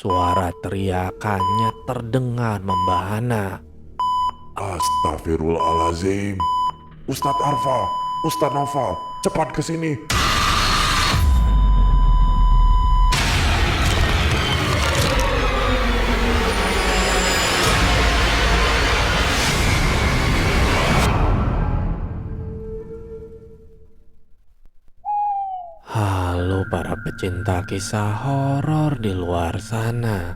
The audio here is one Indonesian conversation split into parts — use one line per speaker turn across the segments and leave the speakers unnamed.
Suara teriakannya terdengar membahana.
Astagfirullahalazim. Ustadz Arfa, Ustadz Noval, cepat ke sini.
Halo para pecinta kisah horor di luar sana.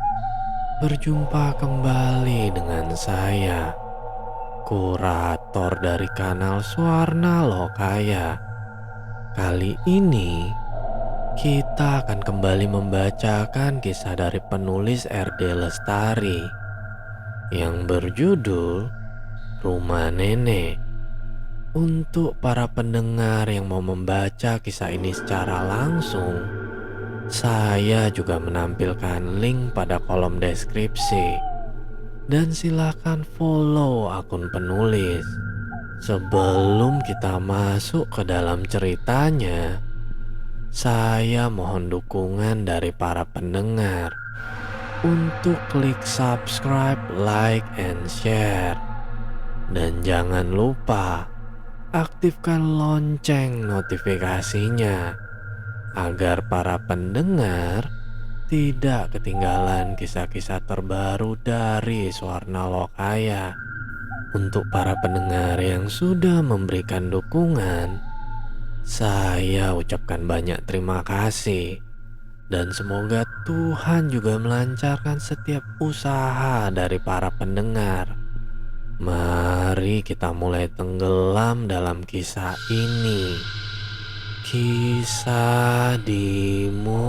Berjumpa kembali dengan saya, kurator dari kanal Swarna Lokaya. Kali ini kita akan kembali membacakan kisah dari penulis R.D. Lestari yang berjudul Rumah Nenek. Untuk para pendengar yang mau membaca kisah ini secara langsung, saya juga menampilkan link pada kolom deskripsi. Dan silakan follow akun penulis. Sebelum kita masuk ke dalam ceritanya, saya mohon dukungan dari para pendengar untuk klik subscribe, like, and share. Dan jangan lupa aktifkan lonceng notifikasinya agar para pendengar tidak ketinggalan kisah-kisah terbaru dari Swarna Lokaya. Untuk para pendengar yang sudah memberikan dukungan, saya ucapkan banyak terima kasih. Dan semoga Tuhan juga melancarkan setiap usaha dari para pendengar. Mari kita mulai tenggelam dalam kisah ini. Kisah dimulai.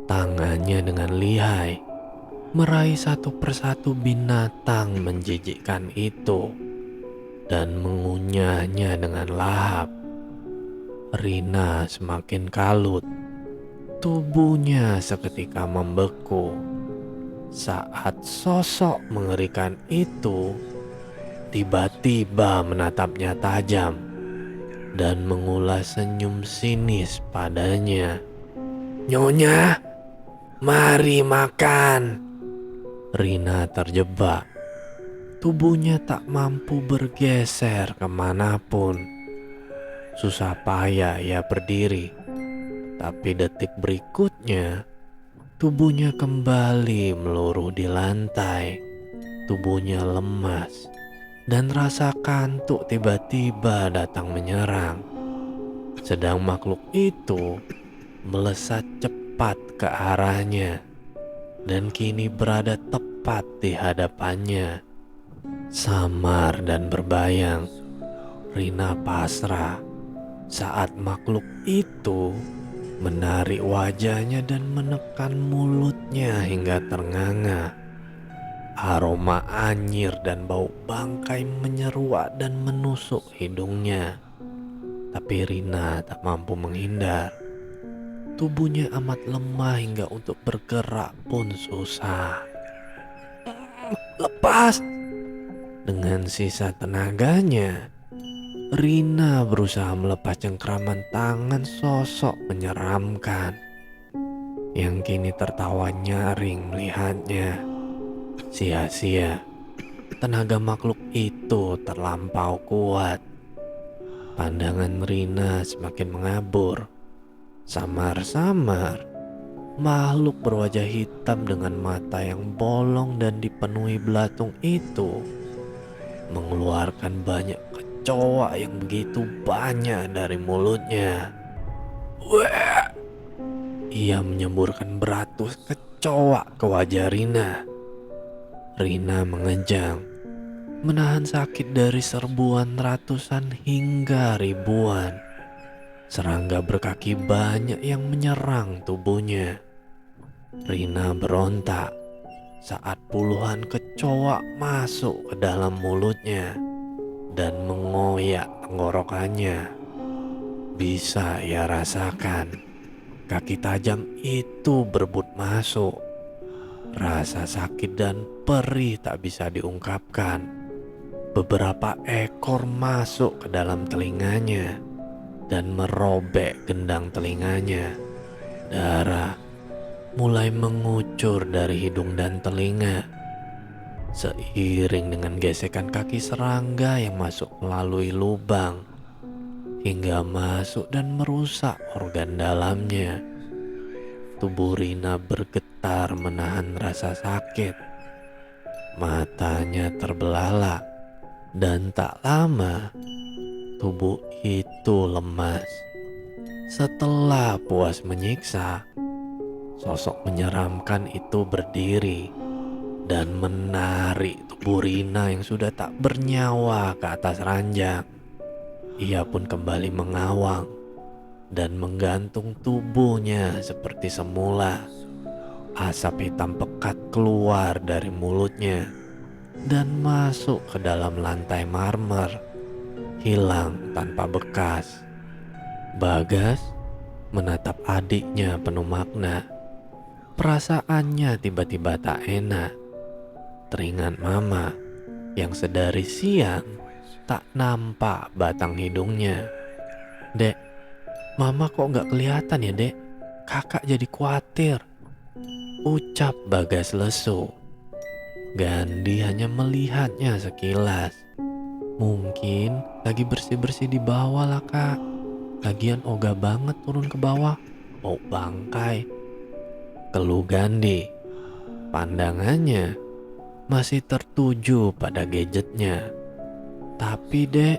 Tangannya dengan lihai meraih satu persatu binatang menjijikkan itu dan mengunyahnya dengan lahap. Rina semakin kalut. Tubuhnya seketika membeku saat sosok mengerikan itu tiba-tiba menatapnya tajam dan mengulas senyum sinis padanya. "Nyonya, mari makan." Rina terjebak. Tubuhnya tak mampu bergeser kemanapun. Susah payah ia berdiri, tapi detik berikutnya tubuhnya kembali meluruh di lantai. Tubuhnya lemas dan rasa kantuk tiba-tiba datang menyerang. Sedang makhluk itu melesat cepat ke arahnya dan kini berada tepat di hadapannya. Samar dan berbayang, Rina pasrah saat makhluk itu menarik wajahnya dan menekan mulutnya hingga ternganga. Aroma anyir dan bau bangkai menyeruak dan menusuk hidungnya. Tapi Rina tak mampu menghindar. Tubuhnya amat lemah hingga untuk bergerak pun susah. "Lepas!" Dengan sisa tenaganya, Rina berusaha melepas cengkraman tangan sosok menyeramkan yang kini tertawa nyaring melihatnya. Sia-sia, tenaga makhluk itu terlampau kuat. Pandangan Rina semakin mengabur. Samar-samar, makhluk berwajah hitam dengan mata yang bolong dan dipenuhi belatung itu mengeluarkan banyak kecoa yang begitu banyak dari mulutnya. Wah! Ia menyemburkan beratus kecoa ke wajah Rina. Rina mengejang, menahan sakit dari serbuan ratusan hingga ribuan serangga berkaki banyak yang menyerang tubuhnya. Rina berontak saat puluhan kecoa masuk ke dalam mulutnya dan mengoyak tenggorokannya. Bisa ia rasakan kaki tajam itu berebut masuk. Rasa sakit dan perih tak bisa diungkapkan. Beberapa ekor masuk ke dalam telinganya dan merobek gendang telinganya. Darah mulai mengucur dari hidung dan telinga, seiring dengan gesekan kaki serangga yang masuk melalui lubang hingga masuk dan merusak organ dalamnya. Tubuh Rina bergetar menahan rasa sakit. Matanya terbelalak dan tak lama tubuh itu lemas. Setelah puas menyiksa, sosok menyeramkan itu berdiri dan menarik tubuh Rina yang sudah tak bernyawa ke atas ranjang. Ia pun kembali mengawang dan menggantung tubuhnya seperti semula. Asap hitam pekat keluar dari mulutnya dan masuk ke dalam lantai marmer, hilang tanpa bekas. Bagas menatap adiknya penuh makna. Perasaannya tiba-tiba tak enak. Teringat mama yang sedari siang tak nampak batang hidungnya. "Dek, mama kok gak kelihatan ya, Dek? Kakak jadi khawatir," ucap Bagas lesu. Gandhi hanya melihatnya sekilas. "Mungkin lagi bersih-bersih di bawah lah, Kak. Lagian ogah banget turun ke bawah, bau bangkai," keluh Gandhi. Pandangannya masih tertuju pada gadgetnya. "Tapi Dek,"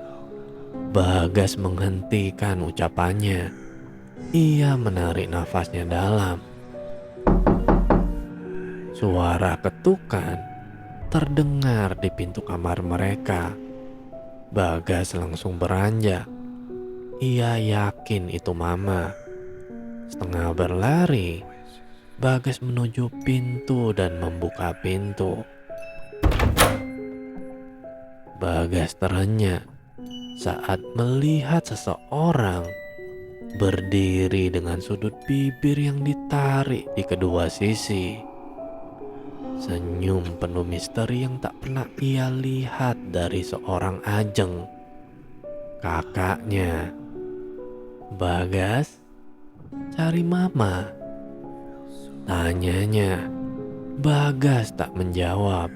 Bagas menghentikan ucapannya. Ia menarik nafasnya dalam. Suara ketukan terdengar di pintu kamar mereka. Bagas langsung beranjak. Ia yakin itu mama. Setengah berlari, Bagas menuju pintu dan membuka pintu. Bagas terenyah saat melihat seseorang berdiri dengan sudut bibir yang ditarik di kedua sisi. Senyum penuh misteri yang tak pernah ia lihat dari seorang Ajeng, kakaknya. "Bagas, cari mama?" tanyanya. Bagas tak menjawab.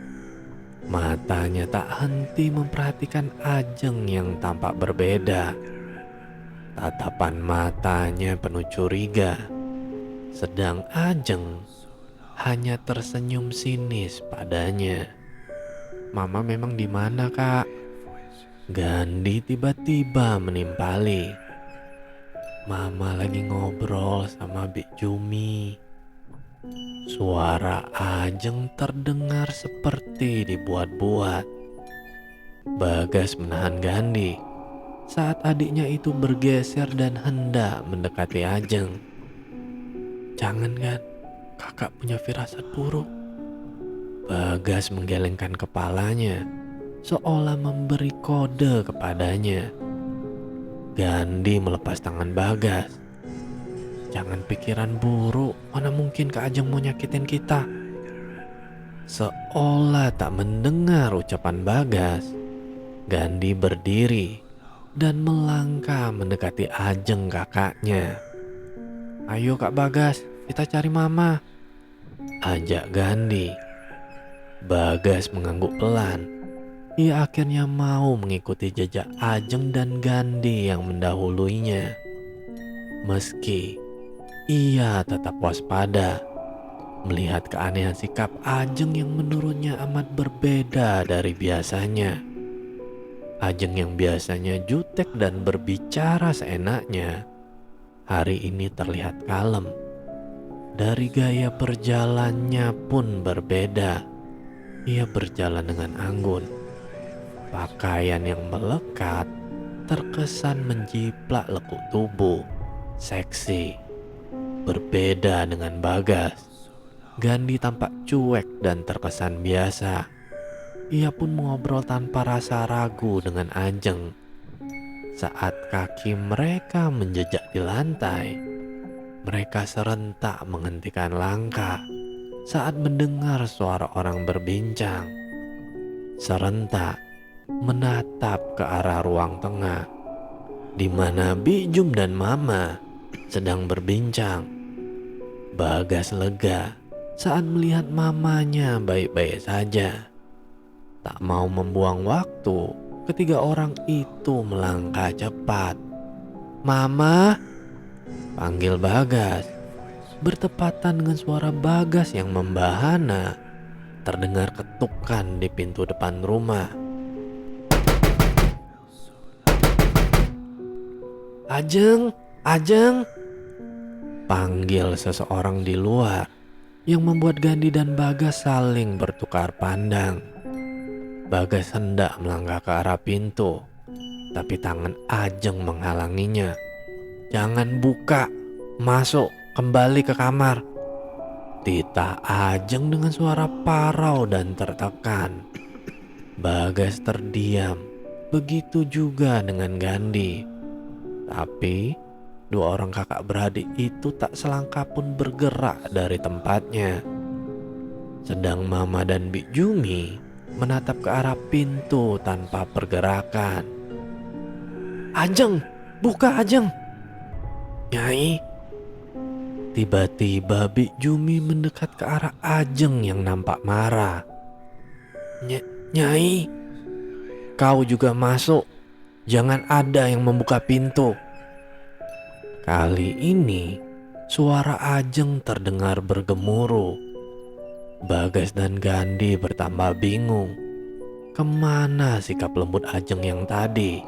Matanya tak henti memperhatikan Ajeng yang tampak berbeda. Tatapan matanya penuh curiga, sedang Ajeng hanya tersenyum sinis padanya. "Mama memang di mana, Kak?" Gandhi tiba-tiba menimpali. "Mama lagi ngobrol sama Bik Jumi." Suara Ajeng terdengar seperti dibuat-buat. Bagas menahan Gandhi saat adiknya itu bergeser dan hendak mendekati Ajeng. "Jangan kan, kakak punya firasat buruk." Bagas menggelengkan kepalanya seolah memberi kode kepadanya. Gandhi melepas tangan Bagas. "Jangan pikiran buruk, mana mungkin Kak Ajeng mau nyakitin kita." Seolah tak mendengar ucapan Bagas, Gandhi berdiri dan melangkah mendekati Ajeng kakaknya. "Ayo Kak Bagas, kita cari mama," ajak Gandhi. Bagas mengangguk pelan. Ia akhirnya mau mengikuti jejak Ajeng dan Gandhi yang mendahuluinya. Meski ia tetap waspada melihat keanehan sikap Ajeng yang menurutnya amat berbeda dari biasanya. Ajeng yang biasanya jutek dan berbicara seenaknya, hari ini terlihat kalem. Dari gaya berjalannya pun berbeda. Ia berjalan dengan anggun. Pakaian yang melekat terkesan menjiplak lekuk tubuh, seksi. Berbeda dengan Bagas, Gandhi tampak cuek dan terkesan biasa. Ia pun mengobrol tanpa rasa ragu dengan Ajeng. Saat kaki mereka menjejak di lantai, mereka serentak menghentikan langkah saat mendengar suara orang berbincang. Serentak menatap ke arah ruang tengah, di mana Bik Jum dan Mama sedang berbincang. Bagas lega saat melihat mamanya baik-baik saja. Tak mau membuang waktu, ketiga orang itu melangkah cepat. "Mama!" panggil Bagas. Bertepatan dengan suara Bagas yang membahana, terdengar ketukan di pintu depan rumah. "Ajeng, Ajeng!" panggil seseorang di luar, yang membuat Gandhi dan Bagas saling bertukar pandang. Bagas hendak melangkah ke arah pintu, tapi tangan Ajeng menghalanginya. "Jangan buka, masuk, kembali ke kamar," titah Ajeng dengan suara parau dan tertekan. Bagas terdiam, begitu juga dengan Gandhi. Tapi dua orang kakak beradik itu tak selangkah pun bergerak dari tempatnya. Sedang Mama dan Bik Jumi menatap ke arah pintu tanpa pergerakan. "Ajeng, buka Ajeng!" "Nyai!" Tiba-tiba Bik Jumi mendekat ke arah Ajeng yang nampak marah. "Nyai, kau juga masuk. Jangan ada yang membuka pintu." Kali ini suara Ajeng terdengar bergemuruh. Bagas dan Gandhi bertambah bingung. Kemana sikap lembut Ajeng yang tadi?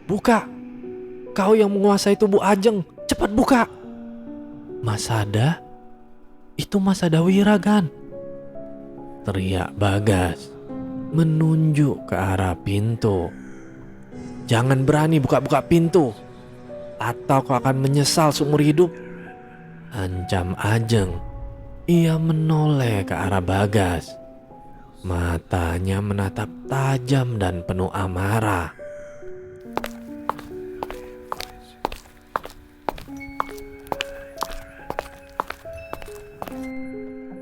"Buka! Kau yang menguasai tubuh Ajeng, cepat buka!" "Masada? Itu Masada Wiragan!" teriak Bagas, menunjuk ke arah pintu. "Jangan berani buka-buka pintu, atau kau akan menyesal seumur hidup," ancam Ajeng. Ia menoleh ke arah Bagas. Matanya menatap tajam dan penuh amarah.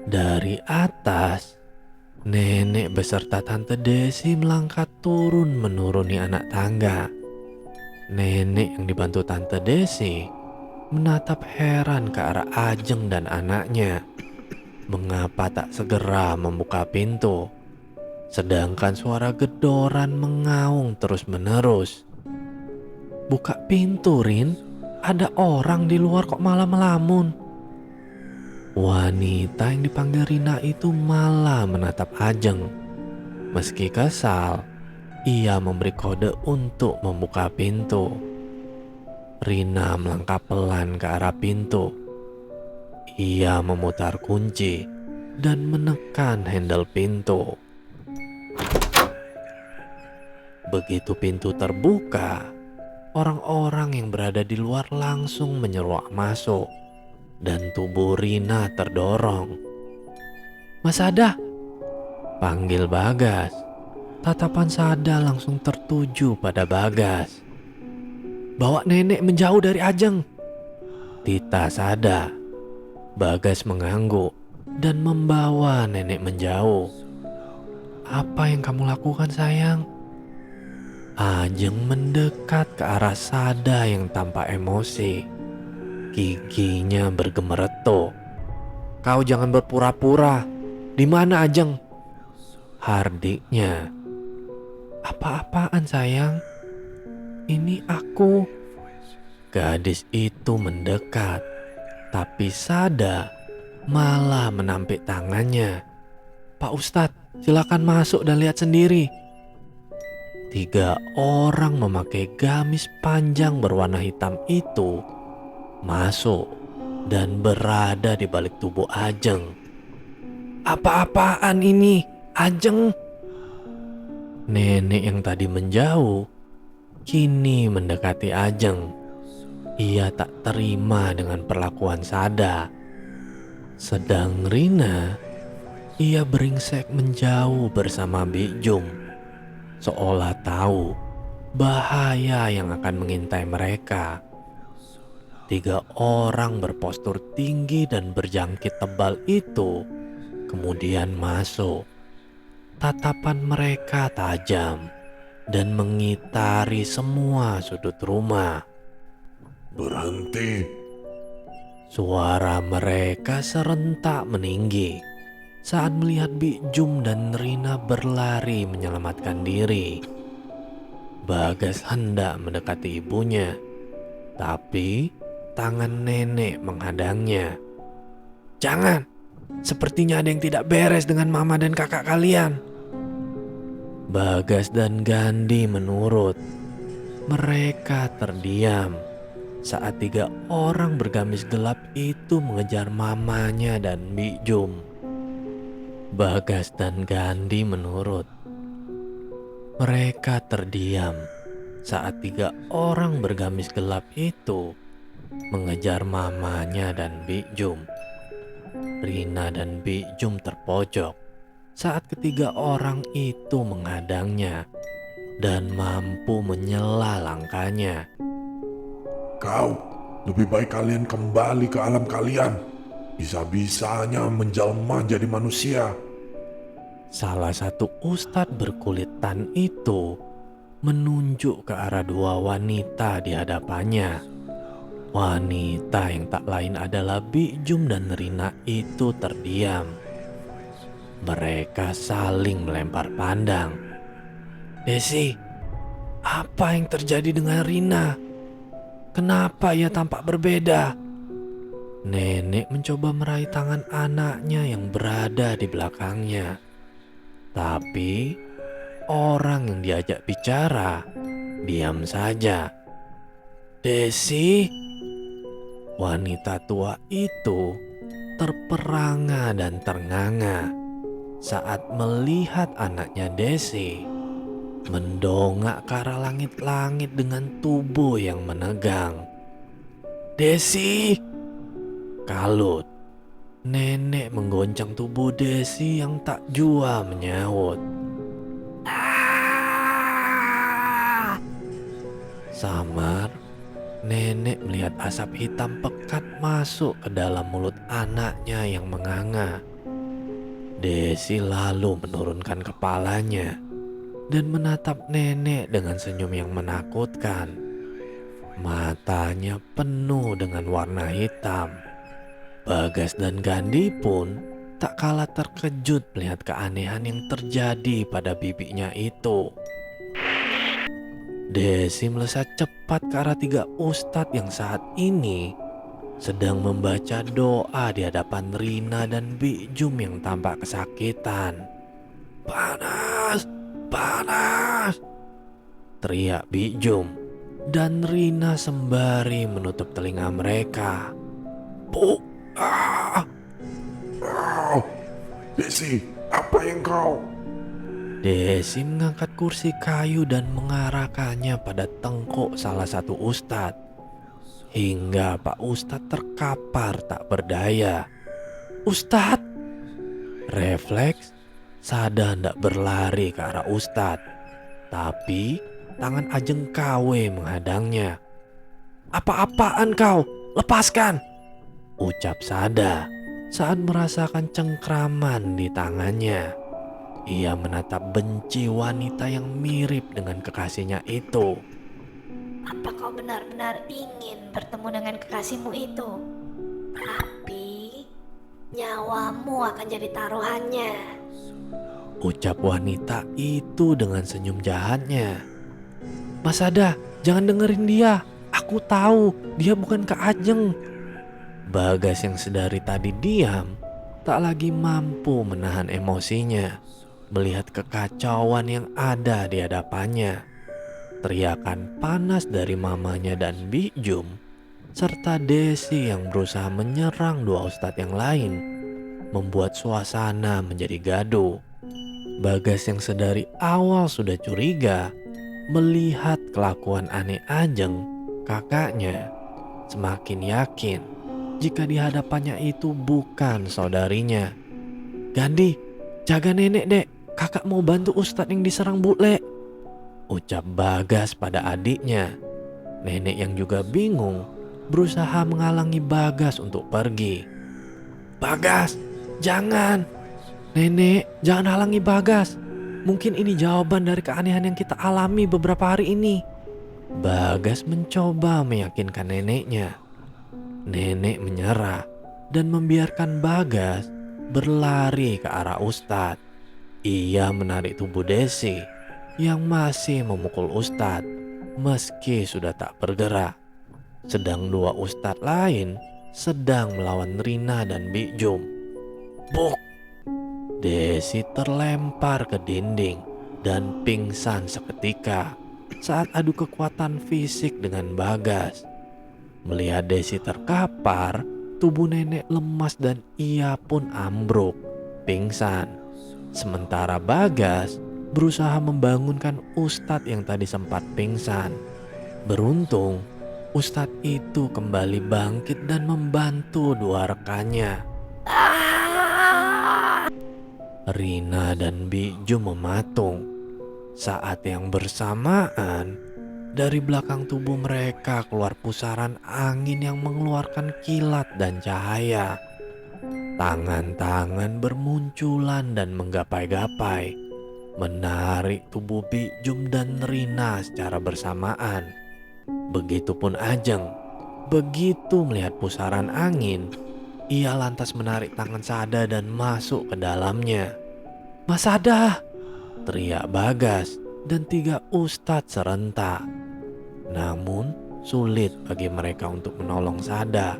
Dari atas, nenek beserta Tante Desi melangkah turun menuruni anak tangga. Nenek yang dibantu Tante Desi menatap heran ke arah Ajeng dan anaknya. Mengapa tak segera membuka pintu? Sedangkan suara gedoran mengaung terus-menerus. "Buka pintu, Rin. Ada orang di luar kok malah melamun." Wanita yang dipanggil Rina itu malah menatap Ajeng. Meski kesal, ia memberi kode untuk membuka pintu. Rina melangkah pelan ke arah pintu. Ia memutar kunci dan menekan handle pintu. Begitu pintu terbuka, orang-orang yang berada di luar langsung menyeruak masuk, dan tubuh Rina terdorong. "Masada!" panggil Bagas. Tatapan Sada langsung tertuju pada Bagas. "Bawa nenek menjauh dari Ajeng," titah Sada. Bagas mengangguk dan membawa nenek menjauh. "Apa yang kamu lakukan, sayang?" Ajeng mendekat ke arah Sada yang tampak emosi. Giginya bergemeretuk. "Kau jangan berpura-pura. Di mana Ajeng?" hardiknya. "Apa-apaan, sayang? Ini aku." Gadis itu mendekat, tapi Sada malah menampik tangannya. "Pak Ustadz, silakan masuk dan lihat sendiri." 3 orang memakai gamis panjang berwarna hitam itu masuk dan berada di balik tubuh Ajeng. "Apa-apaan ini, Ajeng?" Nenek yang tadi menjauh kini mendekati Ajeng. Ia tak terima dengan perlakuan Sada. Sedang Rina, ia beringsek menjauh bersama Bik Jum, seolah tahu bahaya yang akan mengintai mereka. 3 orang berpostur tinggi dan berjangkit tebal itu kemudian masuk. Tatapan mereka tajam dan mengitari semua sudut rumah.
Berhenti.
Suara mereka serentak meninggi saat melihat Bik Jum dan Rina berlari menyelamatkan diri. Bagas hendak mendekati ibunya, tapi tangan nenek menghadangnya. "Jangan, sepertinya ada yang tidak beres dengan mama dan kakak kalian." Bagas dan Gandhi menurut. Mereka terdiam saat 3 orang bergamis gelap itu mengejar mamanya dan Bik Jum. Bagas dan Gandhi menurut. Mereka terdiam saat 3 orang bergamis gelap itu mengejar mamanya dan Bik Jum. Rina dan Bik Jum terpojok saat ketiga orang itu menghadangnya dan mampu menyela langkahnya.
Kau, lebih baik kalian kembali ke alam kalian. Bisa-bisanya menjelma jadi manusia.
Salah satu ustadz berkulit tan itu menunjuk ke arah 2 wanita di hadapannya. Wanita yang tak lain adalah Bik Jum dan Rina itu terdiam. Mereka saling melempar pandang. "Desi, apa yang terjadi dengan Rina? Kenapa ia tampak berbeda?" Nenek mencoba meraih tangan anaknya yang berada di belakangnya. Tapi orang yang diajak bicara diam saja. "Desi?" Wanita tua itu terperangah dan ternganga saat melihat anaknya Desi mendongak ke arah langit-langit dengan tubuh yang menegang. "Desi!" Kalut, nenek menggoncang tubuh Desi yang tak jua menyaut. "Ah!" Samar, nenek melihat asap hitam pekat masuk ke dalam mulut anaknya yang menganga. Desi lalu menurunkan kepalanya dan menatap nenek dengan senyum yang menakutkan. Matanya penuh dengan warna hitam. Bagas dan Gandhi pun tak kalah terkejut melihat keanehan yang terjadi pada bibinya itu. Desi melesat cepat ke arah 3 ustadz yang saat ini sedang membaca doa di hadapan Rina dan Bik Jum yang tampak kesakitan. "Panas! Panas!" teriak Bik Jum dan Rina sembari menutup telinga mereka.
Oh, Desi, apa yang kau?
Desi mengangkat kursi kayu dan mengarahkannya pada tengkuk salah satu ustadz. Hingga Pak Ustadz terkapar tak berdaya. "Ustadz!" Refleks, Sada hendak berlari ke arah Ustadz. Tapi tangan Ajeng KW menghadangnya. "Apa-apaan kau? Lepaskan!" ucap Sada saat merasakan cengkraman di tangannya. Ia menatap benci wanita yang mirip dengan kekasihnya itu.
"Apa kau benar-benar ingin bertemu dengan kekasihmu itu? Tapi nyawamu akan jadi taruhannya,"
ucap wanita itu dengan senyum jahatnya. "Mas Sada, jangan dengerin dia. Aku tahu dia bukan Kak Ajeng." Bagas yang sedari tadi diam tak lagi mampu menahan emosinya melihat kekacauan yang ada di hadapannya. Teriakan panas dari mamanya dan Bik Jum serta Desi yang berusaha menyerang 2 ustadz yang lain membuat suasana menjadi gaduh. Bagas yang sedari awal sudah curiga melihat kelakuan aneh Ajeng, kakaknya, semakin yakin jika di hadapannya itu bukan saudarinya. "Gandhi, jaga nenek dek, kakak mau bantu ustadz yang diserang bule," ucap Bagas pada adiknya. Nenek yang juga bingung berusaha menghalangi Bagas untuk pergi. "Bagas, jangan! Nenek, jangan halangi Bagas. Mungkin ini jawaban dari keanehan yang kita alami beberapa hari ini." Bagas mencoba meyakinkan neneknya. Nenek menyerah dan membiarkan Bagas berlari ke arah Ustadz. Ia menarik tubuh Desi yang masih memukul Ustadz meski sudah tak bergerak. Sedang dua Ustadz lain sedang melawan Rina dan Bik Jum. Buk! Desi terlempar ke dinding dan pingsan seketika saat adu kekuatan fisik dengan Bagas. Melihat Desi terkapar, tubuh nenek lemas dan ia pun ambruk, pingsan. Sementara Bagas berusaha membangunkan Ustadz yang tadi sempat pingsan. Beruntung, Ustadz itu kembali bangkit dan membantu dua rekannya. Rina dan Bik Jum mematung. Saat yang bersamaan, dari belakang tubuh mereka keluar pusaran angin yang mengeluarkan kilat dan cahaya. Tangan-tangan bermunculan dan menggapai-gapai, menarik tubuh Bik Jum dan Rina secara bersamaan. Begitupun Ajeng. Begitu melihat pusaran angin, ia lantas menarik tangan Sada dan masuk ke dalamnya. "Mas Sada!" teriak Bagas dan tiga ustadz serentak. Namun sulit bagi mereka untuk menolong Sada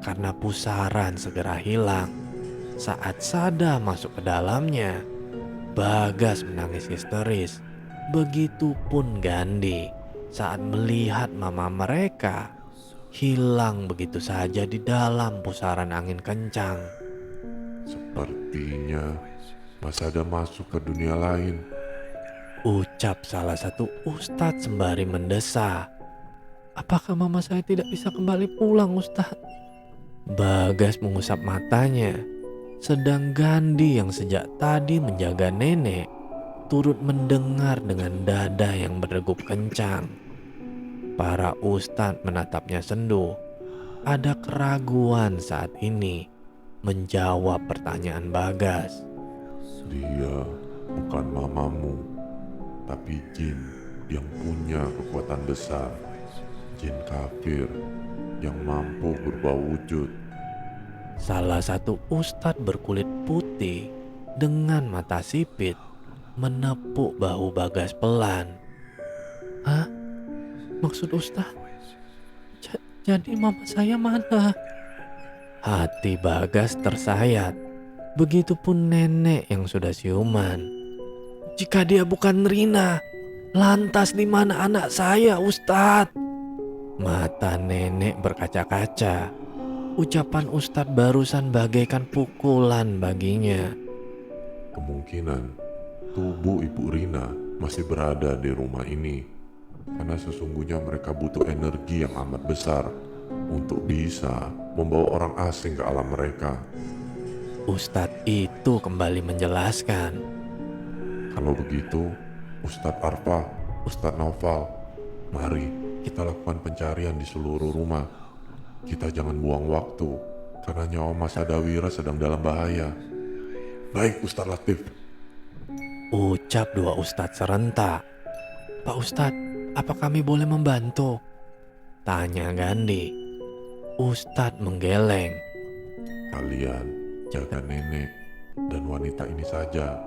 karena pusaran segera hilang. Saat Sada masuk ke dalamnya, Bagas menangis histeris. Begitupun Gandhi saat melihat mama mereka hilang begitu saja di dalam pusaran angin kencang.
Sepertinya Mas Ada masuk ke dunia lain.
Ucap salah satu ustadz sembari mendesah. "Apakah mama saya tidak bisa kembali pulang, Ustadz?" Bagas mengusap matanya. Sedang Gandhi yang sejak tadi menjaga nenek turut mendengar dengan dada yang berdegup kencang. Para ustadz menatapnya sendu. Ada keraguan saat ini menjawab pertanyaan Bagas.
Dia bukan mamamu, tapi jin yang punya kekuatan besar. Jin kafir yang mampu berubah wujud.
Salah satu ustadz berkulit putih dengan mata sipit menepuk bahu Bagas pelan. "Hah? Maksud ustadz? Jadi mama saya mana?" Hati Bagas tersayat. Begitupun nenek yang sudah siuman. "Jika dia bukan Rina, lantas di mana anak saya, Ustadz?" Mata nenek berkaca-kaca. Ucapan Ustadz barusan bagaikan pukulan baginya.
Kemungkinan tubuh Ibu Rina masih berada di rumah ini. Karena sesungguhnya mereka butuh energi yang amat besar untuk bisa membawa orang asing ke alam mereka.
Ustadz itu kembali menjelaskan.
Kalau begitu, Ustadz Arfa, Ustadz Naufal, mari kita lakukan pencarian di seluruh rumah. Kita jangan buang waktu, karena nyawa Mas Adawira sedang dalam bahaya. Baik Ustadz Latif.
Ucap dua ustadz serentak. "Pak Ustadz, apa kami boleh membantu?" tanya Gandhi. Ustadz menggeleng.
Kalian jaga nenek dan wanita ini saja.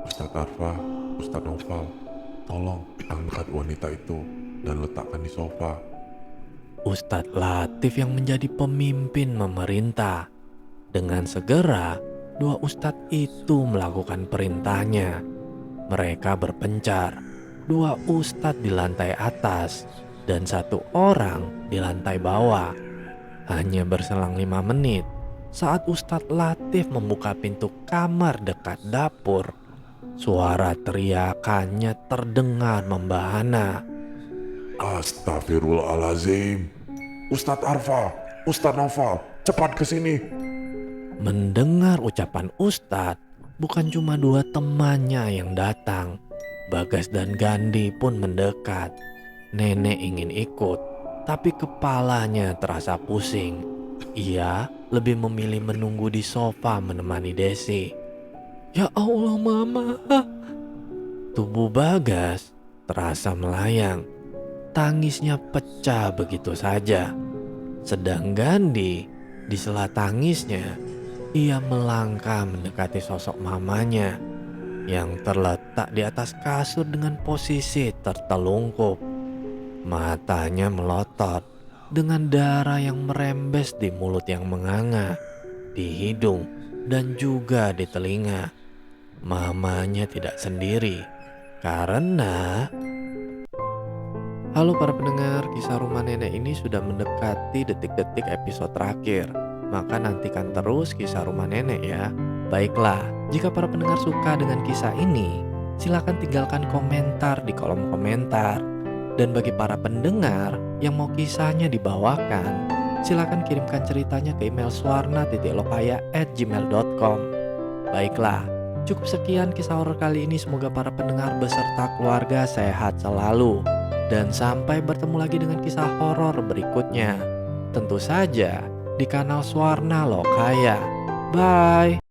Ustadz Arfa, Ustadz Naufal, tolong angkat wanita itu dan letakkan di sofa.
Ustadz Latif yang menjadi pemimpin memerintah. Dengan segera, dua ustadz itu melakukan perintahnya. Mereka berpencar. Dua ustadz di lantai atas dan satu orang di lantai bawah. Hanya berselang 5 menit, saat Ustadz Latif membuka pintu kamar dekat dapur, suara teriakannya terdengar membahana.
Astagfirullahalazim. Ustadz Arfa, Ustadz Naufal, cepat ke sini.
Mendengar ucapan Ustadz, bukan cuma dua temannya yang datang. Bagas dan Gandhi pun mendekat. Nenek ingin ikut, tapi kepalanya terasa pusing. Ia lebih memilih menunggu di sofa menemani Desi. "Ya Allah, Mama!" Tubuh Bagas terasa melayang. tangisnya pecah begitu saja. Sedang Gandhi, di sela tangisnya, ia melangkah mendekati sosok mamanya yang terletak di atas kasur dengan posisi tertelungkup. Matanya melotot dengan darah yang merembes di mulut yang menganga, di hidung, dan juga di telinga. Mamanya tidak sendiri karena... Halo para pendengar, kisah rumah nenek ini sudah mendekati detik-detik episode terakhir. Maka nantikan terus kisah rumah nenek ya. Baiklah, jika para pendengar suka dengan kisah ini, silakan tinggalkan komentar di kolom komentar. Dan bagi para pendengar yang mau kisahnya dibawakan, silakan kirimkan ceritanya ke email swarna.lopaya@gmail.com. Baiklah, cukup sekian kisah horor kali ini. Semoga para pendengar beserta keluarga sehat selalu. Dan sampai bertemu lagi dengan kisah horor berikutnya. Tentu saja di kanal Swarna Lokaya. Bye.